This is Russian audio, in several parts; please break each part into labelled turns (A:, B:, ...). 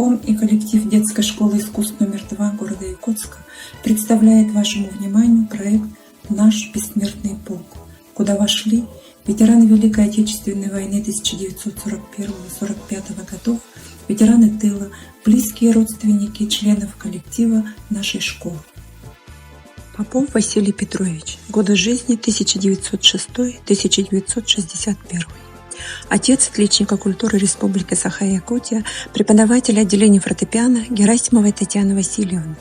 A: Исполком и коллектив детской школы искусств номер 2 города Якутска представляет вашему вниманию проект «Наш бессмертный полк», куда вошли ветераны Великой Отечественной войны 1941-1945 годов, ветераны тыла, близкие родственники членов коллектива нашей школы. Попов Василий Петрович. Годы жизни 1906-1961. Отец отличника культуры Республики Саха-Якутия, преподаватель отделения фортепиано Герасимовой Татьяны Васильевны.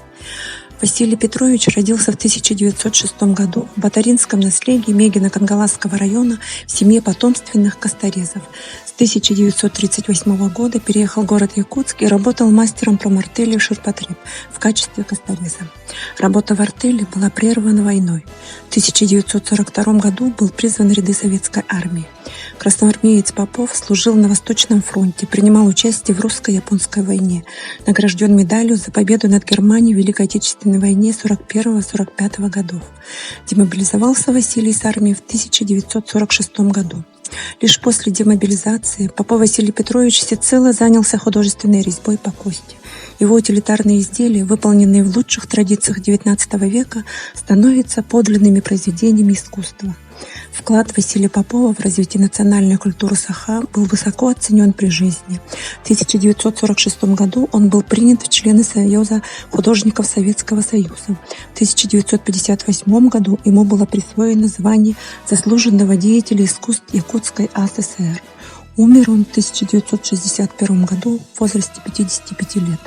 A: Василий Петрович родился в 1906 году в Батаринском наследии Мегино-Кангаласского района в семье потомственных косторезов. С 1938 года переехал в город Якутск и работал мастером промартели «Ширпотреб» в качестве костореза. Работа в артели была прервана войной. В 1942 году был призван в ряды советской армии. Красноармеец Попов служил на Восточном фронте, принимал участие в русско-японской войне, награжден медалью за победу над Германией в Великой Отечественной войне 41-45 годов. Демобилизовался Василий с армии в 1946 году. Лишь после демобилизации Попов Василий Петрович всецело занялся художественной резьбой по кости. Его утилитарные изделия, выполненные в лучших традициях XIX века, становятся подлинными произведениями искусства. Вклад Василия Попова в развитие национальной культуры Саха был высоко оценен при жизни. В 1946 году он был принят в члены Союза художников Советского Союза. В 1958 году ему было присвоено звание заслуженного деятеля искусств Якутской АССР. Умер он в 1961 году в возрасте 55 лет.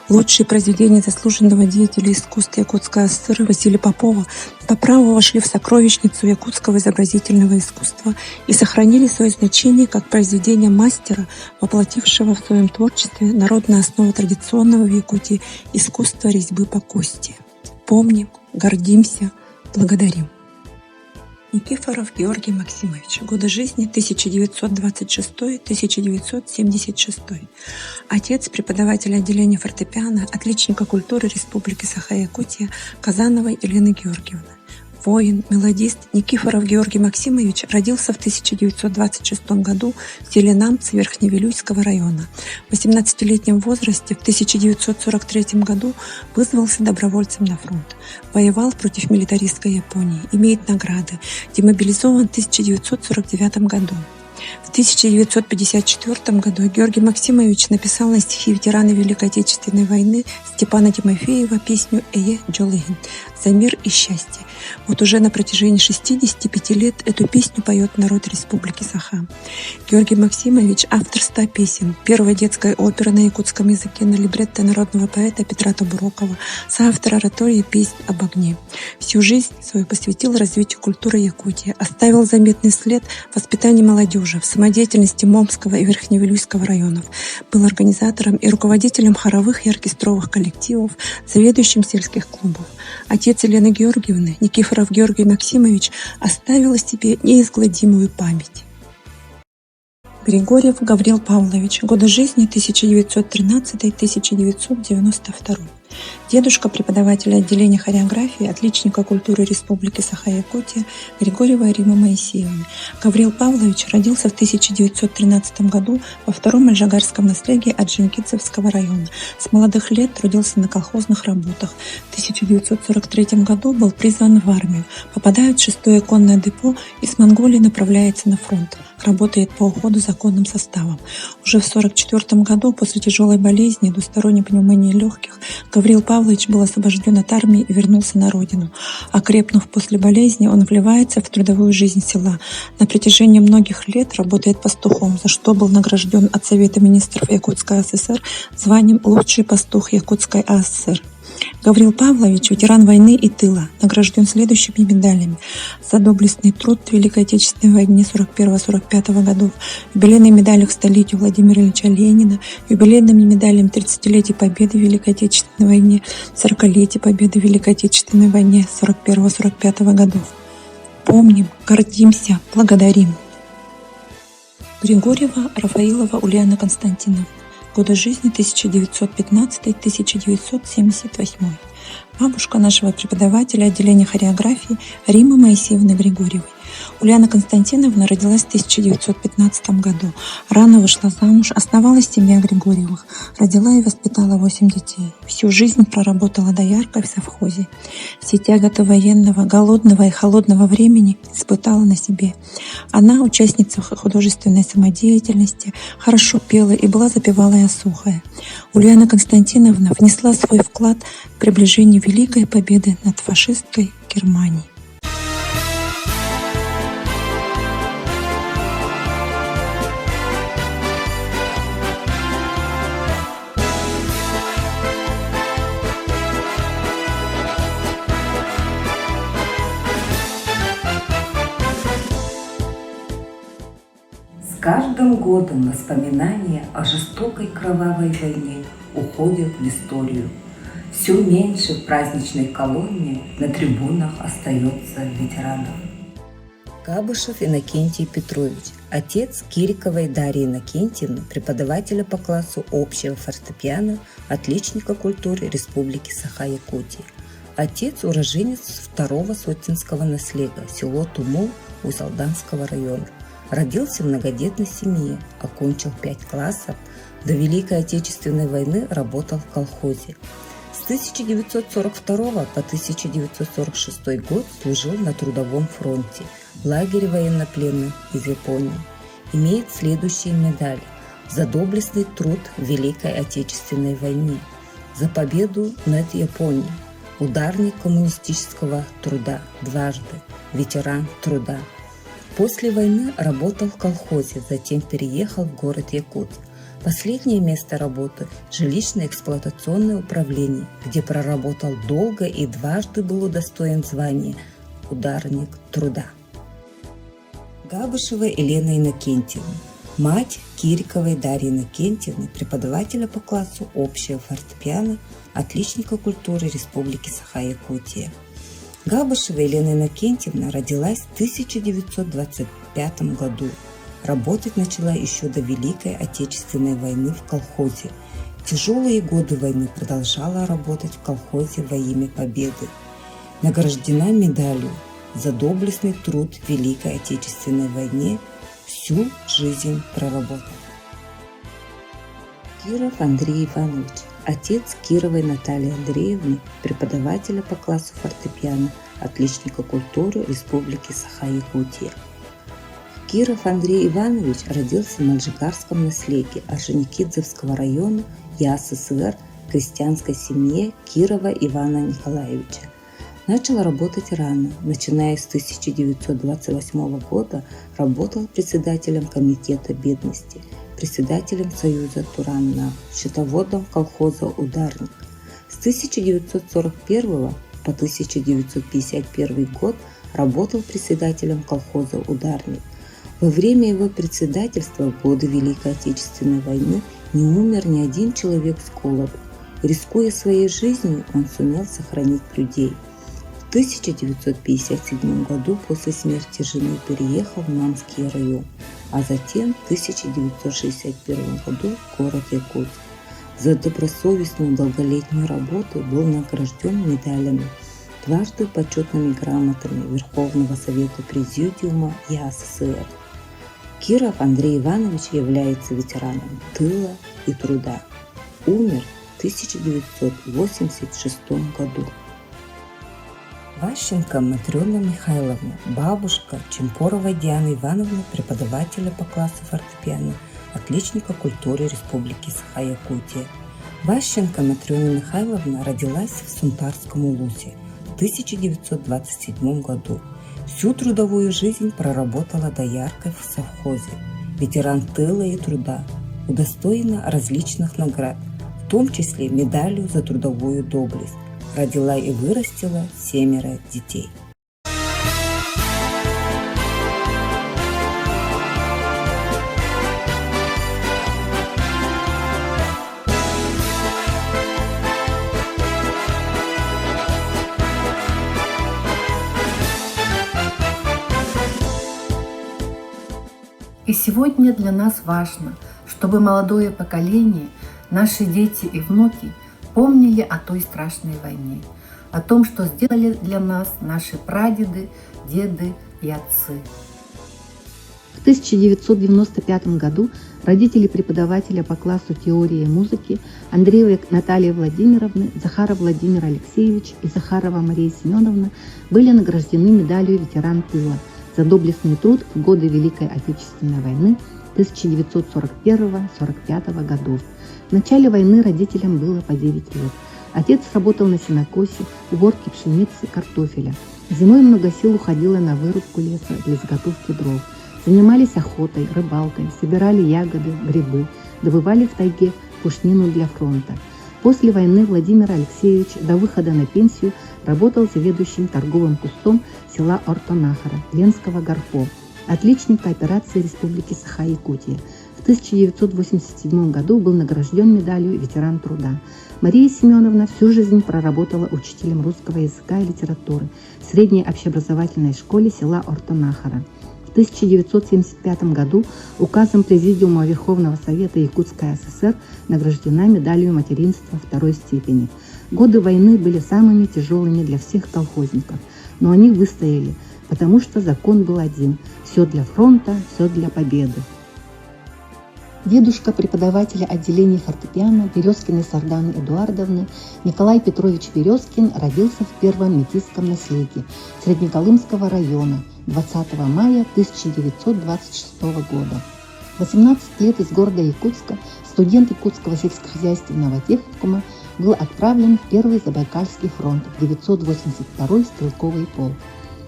A: Лучшие произведения заслуженного деятеля искусств Якутской АССР Василия Попова по праву вошли в сокровищницу якутского изобразительного искусства и сохранили свое значение как произведение мастера, воплотившего в своем творчестве народную основу традиционного в Якутии искусства резьбы по кости. Помним, гордимся, благодарим. Никифоров Георгий Максимович. Годы жизни 1926-1976. Отец преподавателя отделения фортепиано, отличника культуры Республики Саха-Якутия Казановой Елены Георгиевны. Воин, мелодист Никифоров Георгий Максимович родился в 1926 году в селе Намцы Верхневилюйского района. В 18-летнем возрасте в 1943 году вызвался добровольцем на фронт. Воевал против милитаристской Японии, имеет награды, демобилизован в 1949 году. В 1954 году Георгий Максимович написал на стихи ветерана Великой Отечественной войны Степана Тимофеева песню «Эе Джолыгин» «За мир и счастье». Вот уже на протяжении 65 лет эту песню поет народ Республики Саха. Георгий Максимович – автор 100 песен, первой детской оперы на якутском языке на либретто народного поэта Петра Табурокова, соавтор оратории «Песнь об огне». Всю жизнь свою посвятил развитию культуры Якутии, оставил заметный след в воспитании молодежи, в самодеятельности Момского и Верхневилюйского районов, был организатором и руководителем хоровых и оркестровых коллективов, заведующим сельских клубов. Отец Елены Георгиевны, Никифоров Георгий Максимович, оставил о себе неизгладимую память. Григорьев Гаврил Павлович. Годы жизни 1913-1992. Дедушка преподавателя отделения хореографии, отличника культуры Республики Саха-Якутия Григорьева Римы Моисеевны. Гаврил Павлович родился в 1913 году во втором Альжагарском наследии Орджоникидзевского района. С молодых лет трудился на колхозных работах. В 1943 году был призван в армию. Попадает в 6-е конное депо и с Монголии направляется на фронт. Работает по уходу за конным составом. Уже в 1944 году после тяжелой болезни, двусторонней пневмонии легких, Гаврил Павлович был освобожден от армии и вернулся на родину. Окрепнув после болезни, он вливается в трудовую жизнь села. На протяжении многих лет работает пастухом, за что был награжден от Совета министров Якутской АССР званием «Лучший пастух Якутской АССР». Гаврил Павлович, ветеран войны и тыла, награжден следующими медалями: за доблестный труд в Великой Отечественной войне 41-45 годов, юбилейной медалью к столетию Владимира Ильича Ленина, юбилейными медалями 30-летия Победы в Великой Отечественной войне, 40-летия Победы в Великой Отечественной войне 41-45 годов. Помним, гордимся, благодарим. Григорьева Рафаилова Ульяна Константиновна. Годы жизни 1915-1978. Бабушка нашего преподавателя отделения хореографии Римы Моисеевны Григорьевой. Ульяна Константиновна родилась в 1915 году. Рано вышла замуж, основала семью Григорьевых, родила и воспитала 8 детей. Всю жизнь проработала дояркой в совхозе. Все тяготы военного, голодного и холодного времени испытала на себе. Она, участница художественной самодеятельности, хорошо пела и была запевалой осухая. Ульяна Константиновна внесла свой вклад в приближение великой победы над фашистской Германией.
B: С каждым годом воспоминания о жестокой кровавой войне уходят в историю. Все меньше в праздничной колонне на трибунах остается ветеранов. Габышев Иннокентий Петрович, отец Кириковой Дарьи Иннокентьевны, преподавателя по классу общего фортепиано, отличника культуры Республики Саха-Якутия. Отец уроженец второго сотенского наслега, село Тумул Усть-Алданского района. Родился в многодетной семье, окончил 5 классов, до Великой Отечественной войны работал в колхозе. С 1942 по 1946 год служил на Трудовом фронте в лагере военнопленных из Японии. Имеет следующие медали: за доблестный труд в Великой Отечественной войне, за победу над Японией, ударник коммунистического труда дважды, ветеран труда. После войны работал в колхозе, затем переехал в город Якутск. Последнее место работы – жилищно-эксплуатационное управление, где проработал долго и дважды был удостоен звания «Ударник труда». Габышева Елена Иннокентьевна, мать Кириковой Дарьи Иннокентьевны, преподавателя по классу общего фортепиано, отличника культуры Республики Саха-Якутия. Габышева Елена Иннокентьевна родилась в 1925 году. Работать начала еще до Великой Отечественной войны в колхозе. В тяжелые годы войны продолжала работать в колхозе во имя победы. Награждена медалью за доблестный труд в Великой Отечественной войне, всю жизнь проработал. Киров Андрей Иванович, отец Кировой Натальи Андреевны, преподавателя по классу фортепиано, отличника культуры Республики Саха-Якутия. Киров Андрей Иванович родился в Маджигарском наслеге Орджоникидзевского района ЯССР в крестьянской семье Кирова Ивана Николаевича. Начал работать рано, начиная с 1928 года работал председателем комитета бедности, председателем Союза Туранна, счетоводом колхоза «Ударник». С 1941 по 1951 год работал председателем колхоза «Ударник». Во время его председательства в годы Великой Отечественной войны не умер ни один человек с голоду. Рискуя своей жизнью, он сумел сохранить людей. В 1957 году после смерти жены переехал в Мамский район, а затем в 1961 году в город Якутск. За добросовестную долголетнюю работу был награжден медалями, дважды почетными грамотами Верховного Совета Президиума ЯССР. Киров Андрей Иванович является ветераном тыла и труда. Умер в 1986 году. Ващенко Матрена Михайловна, бабушка Чемпоровой Дианы Ивановны, преподавателя по классу фортепиано, отличника культуры Республики Саха-Якутия. Ващенко Матрена Михайловна родилась в Сунтарском Улусе в 1927 году. Всю трудовую жизнь проработала дояркой в совхозе. Ветеран тыла и труда, удостоена различных наград, в том числе медалью за трудовую доблесть. Родила и вырастила 7 детей.
C: И сегодня для нас важно, чтобы молодое поколение, наши дети и внуки помнили о той страшной войне, о том, что сделали для нас наши прадеды, деды, и отцы.
D: В 1995 году родители преподавателя по классу теории музыки Андреевой Натальи Владимировны, Захаров Владимир Алексеевич и Захарова Мария Семеновна были награждены медалью «Ветеран тыла» за доблестный труд в годы Великой Отечественной войны 1941-1945 годов. В начале войны родителям было по 9 лет. Отец работал на сенокосе, уборке пшеницы, картофеля. Зимой много сил уходило на вырубку леса для заготовки дров. Занимались охотой, рыбалкой, собирали ягоды, грибы, добывали в тайге пушнину для фронта. После войны Владимир Алексеевич до выхода на пенсию работал заведующим торговым кустом села Ортонахара Ленского горпо, отличника операции Республики Саха-Якутия. В 1987 году был награжден медалью «Ветеран труда». Мария Семеновна всю жизнь проработала учителем русского языка и литературы в средней общеобразовательной школе села Ортонахара. В 1975 году указом Президиума Верховного Совета Якутской ССР награждена медалью материнства второй степени. Годы войны были самыми тяжелыми для всех колхозников, но они выстояли, потому что закон был один – все для фронта, все для победы. Дедушка преподавателя отделения фортепиано Березкиной Сарданы Эдуардовны Николай Петрович Березкин родился в первом метисском наследии Среднеколымского района 20 мая 1926 года. 18 лет из города Якутска студент Якутского сельскохозяйственного техникума был отправлен в Первый Забайкальский фронт в 982-й стрелковый полк.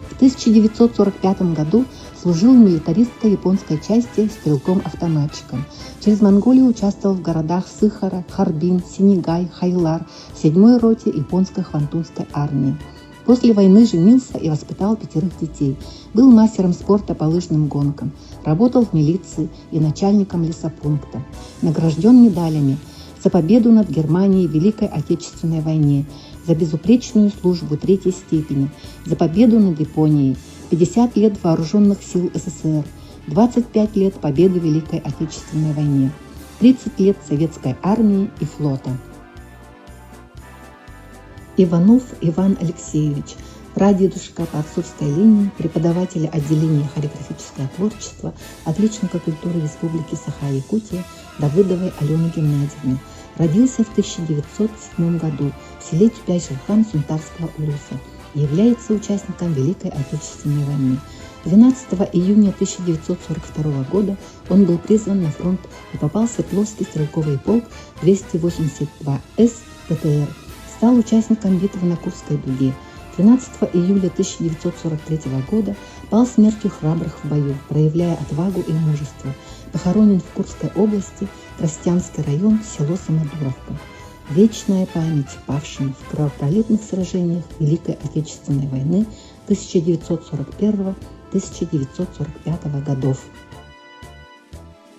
D: В 1945 году служил в милитаристской японской части стрелком-автоматчиком. Через Монголию участвовал в городах Сыхара, Харбин, Сенегай, Хайлар в 7-й роте японской Хвантунской армии. После войны женился и воспитал 5 детей. Был мастером спорта по лыжным гонкам. Работал в милиции и начальником лесопункта. Награжден медалями за победу над Германией в Великой Отечественной войне, за безупречную службу 3-й степени, за победу над Японией, 50 лет вооруженных сил СССР, 25 лет победы в Великой Отечественной войне, 30 лет советской армии и флота. Иванов Иван Алексеевич, прадедушка по отцовской линии, преподавателя отделения хореографическое творчество, отличника культуры Республики Саха-Якутия Давыдовой Алены Геннадьевны. Родился в 1907 году в селе Тюпяй-Шерхан Сунтарского улуса и является участником Великой Отечественной войны. 12 июня 1942 года он был призван на фронт и попал в Свердловский стрелковый полк 282С ПТР. Стал участником битвы на Курской дуге. 13 июля 1943 года пал смертью храбрых в бою, проявляя отвагу и мужество. Похоронен в Курской области, Тростянский район, село Самодуровка. Вечная память павшим в кровопролитных сражениях Великой Отечественной войны 1941-1945 годов.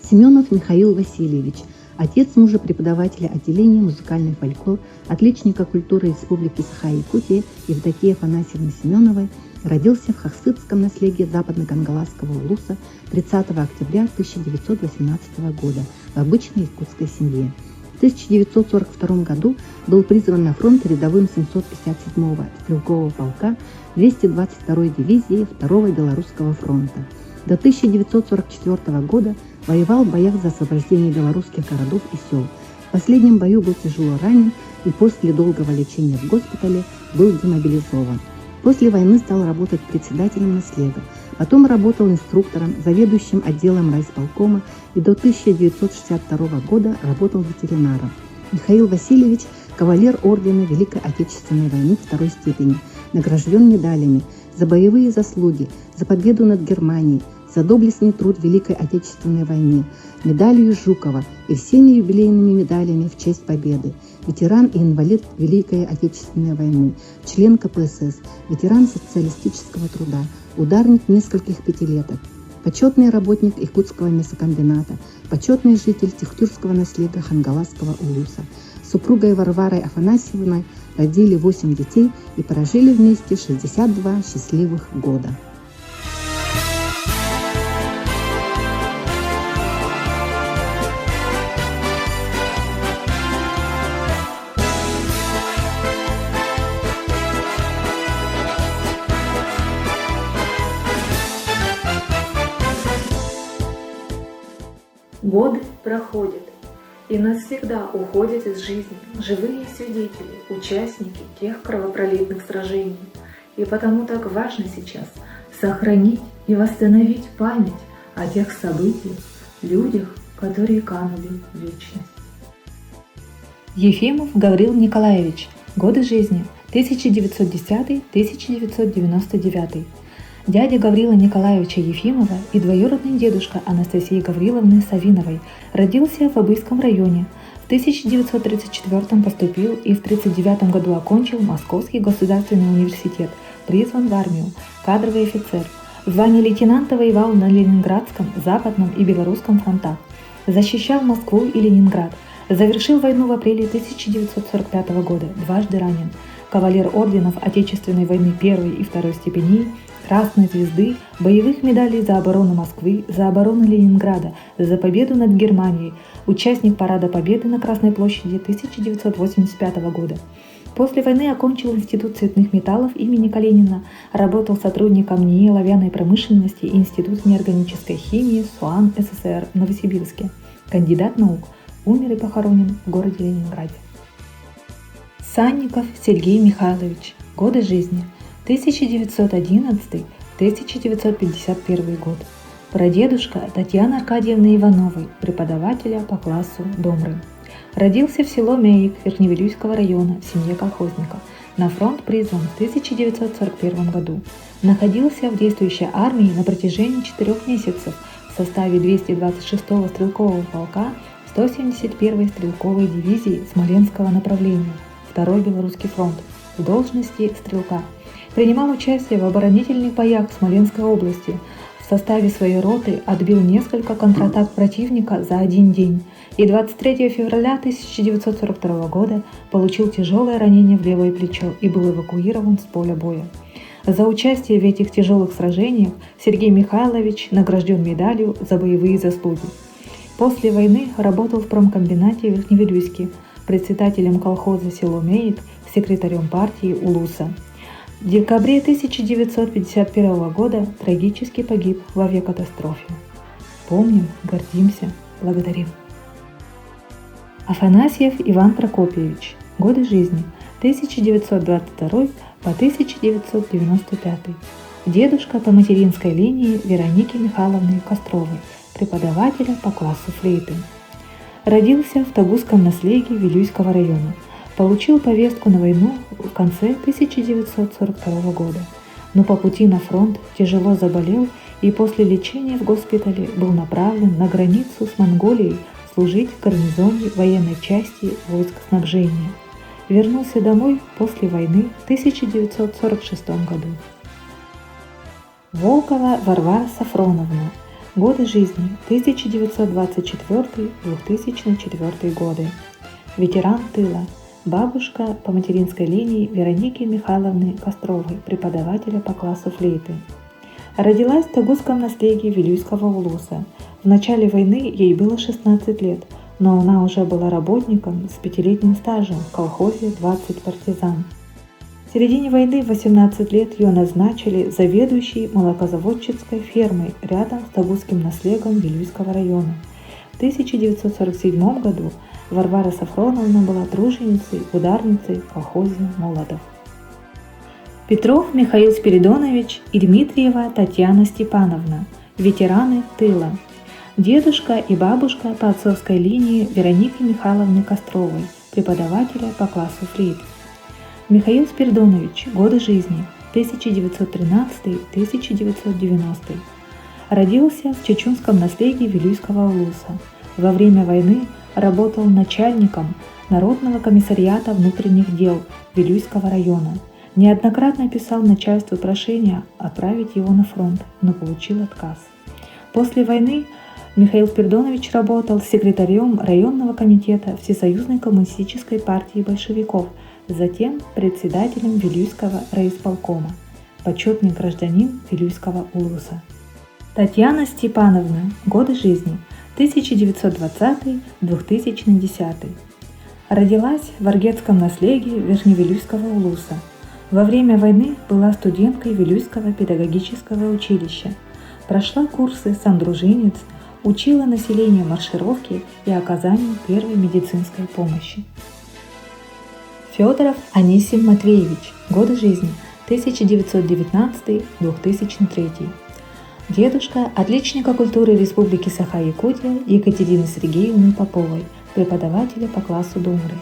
D: Семенов Михаил Васильевич, отец мужа преподавателя отделения музыкальный фольклор, отличника культуры Республики Саха-Якутия Евдокии Афанасьевны Семеновой, родился в Хахсыцком наследии Западно-Кангаласского улуса 30 октября 1918 года в обычной якутской семье. В 1942 году был призван на фронт рядовым 757-го стрелкового полка 222-й дивизии 2-го Белорусского фронта. До 1944 года воевал в боях за освобождение белорусских городов и сел. В последнем бою был тяжело ранен и после долгого лечения в госпитале был демобилизован. После войны стал работать председателем наслега, потом работал инструктором, заведующим отделом райисполкома и до 1962 года работал ветеринаром. Михаил Васильевич – кавалер ордена Великой Отечественной войны 2-й степени, награжден медалями за боевые заслуги, за победу над Германией, за доблестный труд в Великой Отечественной войне, медалью Жукова и всеми юбилейными медалями в честь победы. Ветеран и инвалид Великой Отечественной войны, член КПСС, ветеран социалистического труда, ударник нескольких пятилеток, почетный работник Якутского мясокомбината, почетный житель Тихтюрского наследия Хангаласского улуса. С супругой Варварой Афанасьевной родили 8 детей и прожили вместе 62 счастливых года.
E: Годы проходят, и навсегда уходят из жизни живые свидетели, участники тех кровопролитных сражений. И потому так важно сейчас сохранить и восстановить память о тех событиях, людях, которые канули в вечность.
F: Ефимов Гаврил Николаевич. Годы жизни 1910-1999. Дядя Гаврила Николаевича Ефимова и двоюродный дедушка Анастасии Гавриловны Савиновой родился в Обыйском районе. В 1934 поступил и в 1939 году окончил Московский государственный университет, призван в армию, кадровый офицер. В звании лейтенанта воевал на Ленинградском, Западном и Белорусском фронтах. Защищал Москву и Ленинград. Завершил войну в апреле 1945 года, дважды ранен. Кавалер орденов Отечественной войны первой и второй степеней, Красной звезды, боевых медалей за оборону Москвы, за оборону Ленинграда, за победу над Германией, участник Парада Победы на Красной площади 1985 года. После войны окончил Институт цветных металлов имени Калинина, работал сотрудником НИИ оловянной промышленности и Института неорганической химии СУАН СССР в Новосибирске. Кандидат наук. Умер и похоронен в городе Ленинграде. Санников Сергей Михайлович. Годы жизни 1911-1951 год. Прадедушка Татьяны Аркадьевны Ивановой, преподавателя по классу Домры. Родился в село Мяик Верхневилюйского района в семье колхозника. На фронт призван в 1941 году. Находился в действующей армии на протяжении 4 месяцев в составе 226-го стрелкового полка 171-й стрелковой дивизии Смоленского направления, Второй Белорусский фронт, в должности стрелка. Принимал участие в оборонительных боях в Смоленской области. В составе своей роты отбил несколько контратак противника за один день и 23 февраля 1942 года получил тяжелое ранение в левое плечо и был эвакуирован с поля боя. За участие в этих тяжелых сражениях Сергей Михайлович награжден медалью за боевые заслуги. После войны работал в промкомбинате в Верхневилюйске, председателем колхоза село Меик, секретарем партии УЛУСа. В декабре 1951 года трагически погиб в авиакатастрофе. Помним, гордимся, благодарим. Афанасьев Иван Прокопьевич. Годы жизни 1922 по 1995. Дедушка по материнской линии Вероники Михайловны Костровой, преподавателя по классу флейты. Родился в Тогузском наследии Вилюйского района. Получил повестку на войну в конце 1942 года, но по пути на фронт тяжело заболел и после лечения в госпитале был направлен на границу с Монголией служить в гарнизоне военной части войск снабжения. Вернулся домой после войны в 1946 году. Волкова Варвара Сафроновна. Годы жизни 1924-2004 годы. Ветеран тыла. Бабушка по материнской линии Вероники Михайловны Костровой, преподавателя по классу флейты. Родилась в Тогузском наследии Вилюйского улуса. В начале войны ей было 16 лет, но она уже была работником с 5-летним стажем в колхозе 20 партизан. В середине войны в 18 лет ее назначили заведующей молокозаводческой фермой рядом с Тогузским наследием Вилюйского района. В 1947 году Варвара Сафроновна была труженицей, ударницей в колхозе Молотов. Петров Михаил Спиридонович и Дмитриева Татьяна Степановна, ветераны тыла. Дедушка и бабушка по отцовской линии Вероники Михайловны Костровой, преподавателя по классу флейт. Михаил Спиридонович. Годы жизни 1913-1990. Родился в Чечунском наследии Вилюйского улуса. Во время войны работал начальником Народного комиссариата внутренних дел Вилюйского района. Неоднократно писал начальству прошение отправить его на фронт, но получил отказ. После войны Михаил Спиридонович работал секретарем районного комитета Всесоюзной коммунистической партии большевиков, затем председателем Вилюйского райисполкома, почетный гражданин Вилюйского улуса. Татьяна Степановна. Годы жизни 1920-2010. Родилась в Аргетском наследии Верхневилюйского улуса. Во время войны была студенткой Вилюйского педагогического училища. Прошла курсы сандружинец, учила население маршировке и оказанию первой медицинской помощи. Федоров Анисим Матвеевич. Годы жизни 1919-2003. Дедушка отличника культуры Республики Саха-Якутия Екатерины Сергеевны Поповой, преподавателя по классу Домры.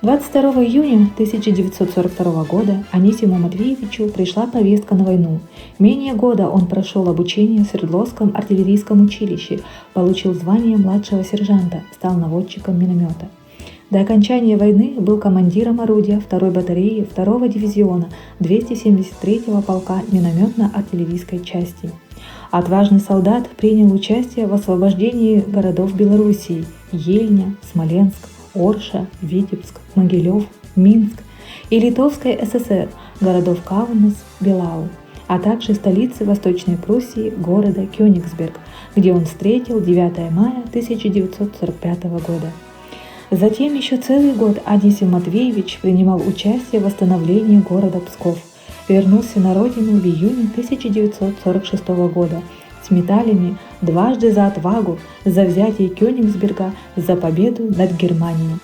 F: 22 июня 1942 года Анисиму Матвеевичу пришла повестка на войну. Менее года он прошел обучение в Свердловском артиллерийском училище, получил звание младшего сержанта, стал наводчиком миномета. До окончания войны был командиром орудия 2-й батареи 2-го дивизиона 273-го полка минометно-артиллерийской части. Отважный солдат принял участие в освобождении городов Белоруссии – Ельня, Смоленск, Орша, Витебск, Могилев, Минск и Литовской ССР, городов Каунас, Белау, а также столицы Восточной Пруссии, города Кёнигсберг, где он встретил 9 мая 1945 года. Затем еще целый год Анисим Матвеевич принимал участие в восстановлении города Псков. Вернулся на родину в июне 1946 года с медалями дважды за отвагу, за взятие Кёнигсберга, за победу над Германией.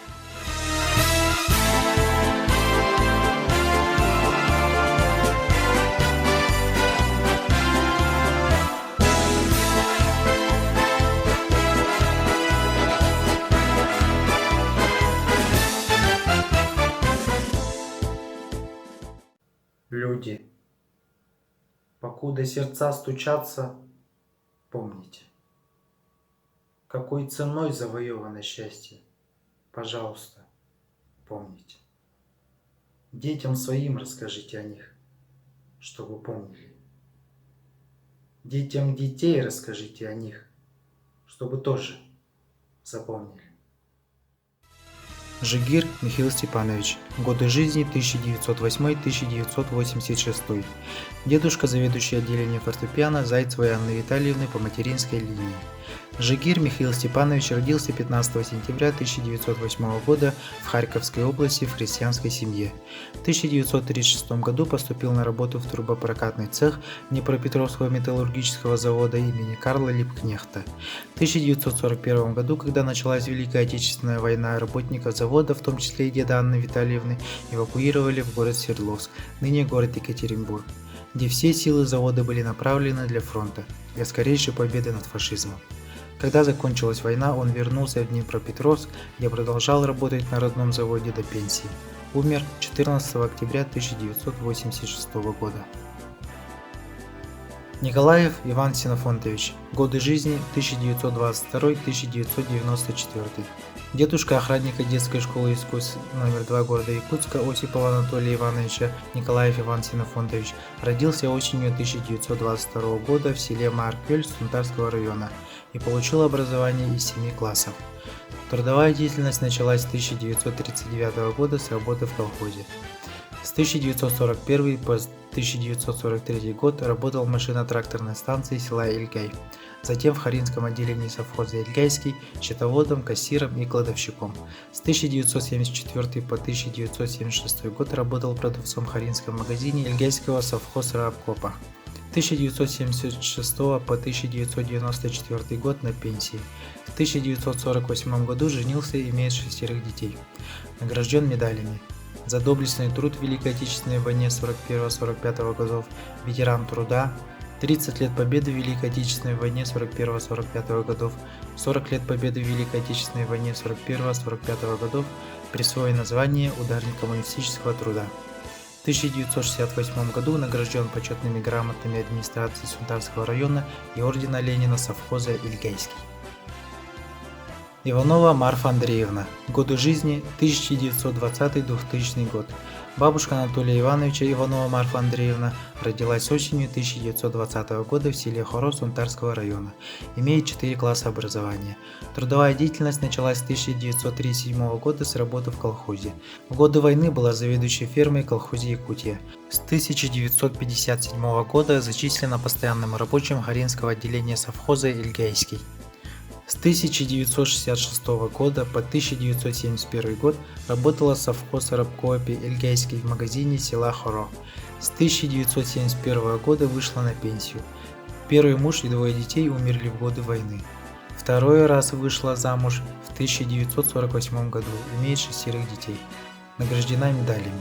G: Люди, покуда сердца стучатся, помните, какой ценой завоевано счастье, пожалуйста, помните. Детям своим расскажите о них, чтобы помнили. Детям детей расскажите о них, чтобы тоже запомнили. Жигир Михаил Степанович. Годы жизни 1908-1986. Дедушка, заведующий отделением фортепиано Зайцевой Анны Витальевны по материнской линии. Жигир Михаил Степанович родился 15 сентября 1908 года в Харьковской области в крестьянской семье. В 1936 году поступил на работу в трубопрокатный цех Днепропетровского металлургического завода имени Карла Липкнехта. В 1941 году, когда началась Великая Отечественная война, работников завода, в том числе и деда Анны Витальевны, эвакуировали в город Свердловск, ныне город Екатеринбург, где все силы завода были направлены для фронта, для скорейшей победы над фашизмом. Когда закончилась война, он вернулся в Днепропетровск, где продолжал работать на родном заводе до пенсии. Умер 14 октября 1986 года. Николаев Иван Синофонтович. Годы жизни 1922-1994. Дедушка охранника детской школы искусств номер 2 города Якутска Осипова Анатолия Ивановича Николаев Иван Синофонтович родился осенью 1922 года в селе Маркёль Сунтарского района и получил образование из 7 классов. Трудовая деятельность началась с 1939 года с работы в колхозе. С 1941 по 1943 год работал в машино-тракторной станции села Ильгай, затем в Харинском отделении совхоза Ильгайский счетоводом, кассиром и кладовщиком. С 1974 по 1976 год работал продавцом в Харинском магазине Ильгайского совхозрабкопа. С 1976 по 1994 год на пенсии. В 1948 году женился и имеет 6 детей. Награжден медалями: за доблестный труд в Великой Отечественной войне 41-45 годов, ветеран труда, 30 лет победы в Великой Отечественной войне 41-45 годов, 40 лет победы в Великой Отечественной войне 41-45 годов, присвоено звание ударник коммунистического труда. В 1968 году награжден почетными грамотами администрации Сунтарского района и ордена Ленина совхоза Ильгайский. Иванова Марфа Андреевна. Годы жизни 1920-2000 год. Бабушка Анатолия Ивановича Иванова Марфа Андреевна родилась осенью 1920 года в селе Хоро Сунтарского района. Имеет 4 класса образования. Трудовая деятельность началась с 1937 года с работы в колхозе. В годы войны была заведующей фермой в колхозе Якутия. С 1957 года зачислена постоянным рабочим Харинского отделения совхоза Ильгайский. С 1966 года по 1971 год работала в совхозрабкоопе Ильгайский в магазине села Хоро. С 1971 года вышла на пенсию. В первый муж и двое детей умерли в годы войны. Второй раз вышла замуж в 1948 году, имеет 6 детей. Награждена медалями.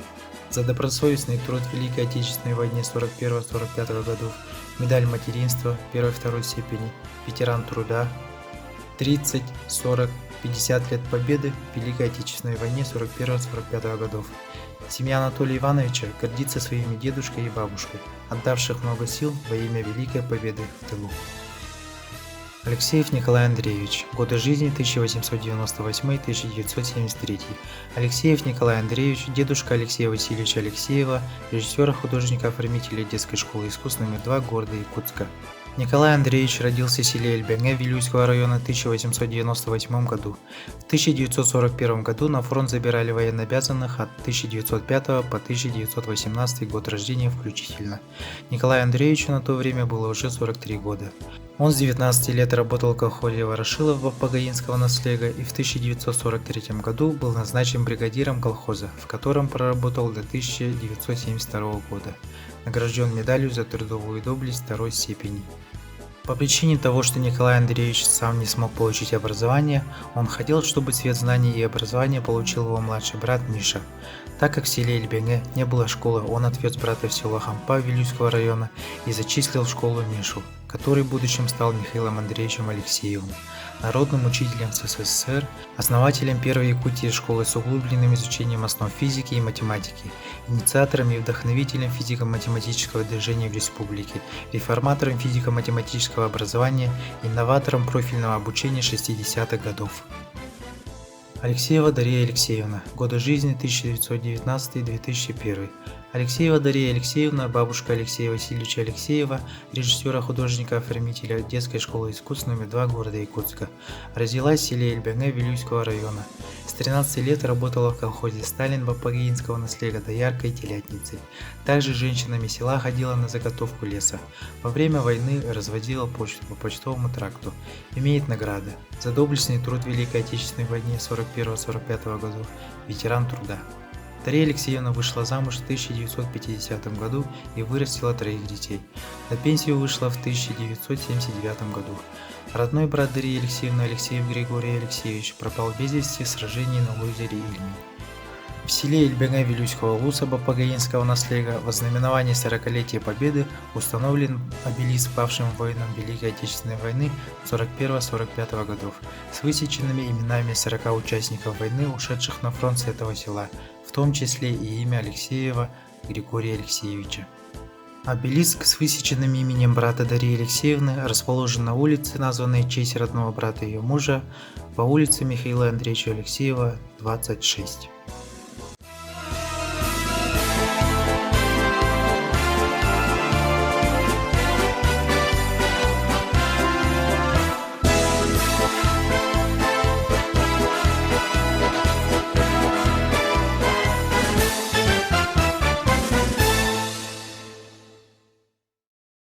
G: За добросовестный труд в Великой Отечественной войне 41-45 годов, медаль материнства 1-2 степени, ветеран труда, 30, 40, 50 лет победы в Великой Отечественной войне 41-45 годов. Семья Анатолия Ивановича гордится своими дедушкой и бабушкой, отдавших много сил во имя Великой Победы в тылу. Алексеев Николай Андреевич. Годы жизни 1898-1973. Алексеев Николай Андреевич, дедушка Алексея Васильевича Алексеева, режиссера, художника, оформителя детской школы искусств номер 2 города Якутска. Николай Андреевич родился в селе Эльбяне Вилюйского района в 1898 году. В 1941 году на фронт забирали военнообязанных от 1905 по 1918 год рождения включительно. Николаю Андреевичу на то время было уже 43 года. Он с 19 лет работал в колхозе Ворошилова Пагаинского наслега и в 1943 году был назначен бригадиром колхоза, в котором проработал до 1972 года. Награжден медалью за трудовую доблесть 2 степени. По причине того, что Николай Андреевич сам не смог получить образование, он хотел, чтобы цвет знаний и образования получил его младший брат Миша. Так как в селе Эльбяне не было школы, он отвез брата в село Хампа Вилюйского района и зачислил в школу Мишу, который в будущем стал Михаилом Андреевичем Алексеевым, народным учителем СССР, основателем первой Якутии школы с углубленным изучением основ физики и математики, инициатором и вдохновителем физико-математического движения в республике, реформатором физико-математического образования, инноватором профильного обучения 60-х годов. Алексеева Дарья Алексеевна. Годы жизни 1919-2001. Алексеева Дарья Алексеевна, бабушка Алексея Васильевича Алексеева, режиссера, художника, оформителя детской школы искусств номер 2 города Якутска. Родилась в селе Эльбяне Вилюйского района. С 13 лет работала в колхозе Сталин Пагаинского наслега дояркой и телятницей. Также женщинами села ходила на заготовку леса. Во время войны разводила почту по почтовому тракту. Имеет награды за доблестный труд в Великой Отечественной войне 41-45 годов, ветеран труда. Дарья Алексеевна вышла замуж в 1950 году и вырастила 3 детей. На пенсию вышла в 1979 году. Родной брат Дарьи Алексеевны Алексеев Григорий Алексеевич пропал без вести в сражении на озере Ильмень. В селе Эльбяне Вилюйского усаба Пагаинского наслега во знаменовании 40-летия Победы установлен обелиск павшим воинам Великой Отечественной войны 41-45 годов с высеченными именами 40 участников войны, ушедших на фронт с этого села, в том числе и имя Алексеева Григория Алексеевича. Обелиск с высеченным именем брата Дарьи Алексеевны расположен на улице, названной в честь родного брата ее мужа, по улице Михаила Андреевича Алексеева, 26.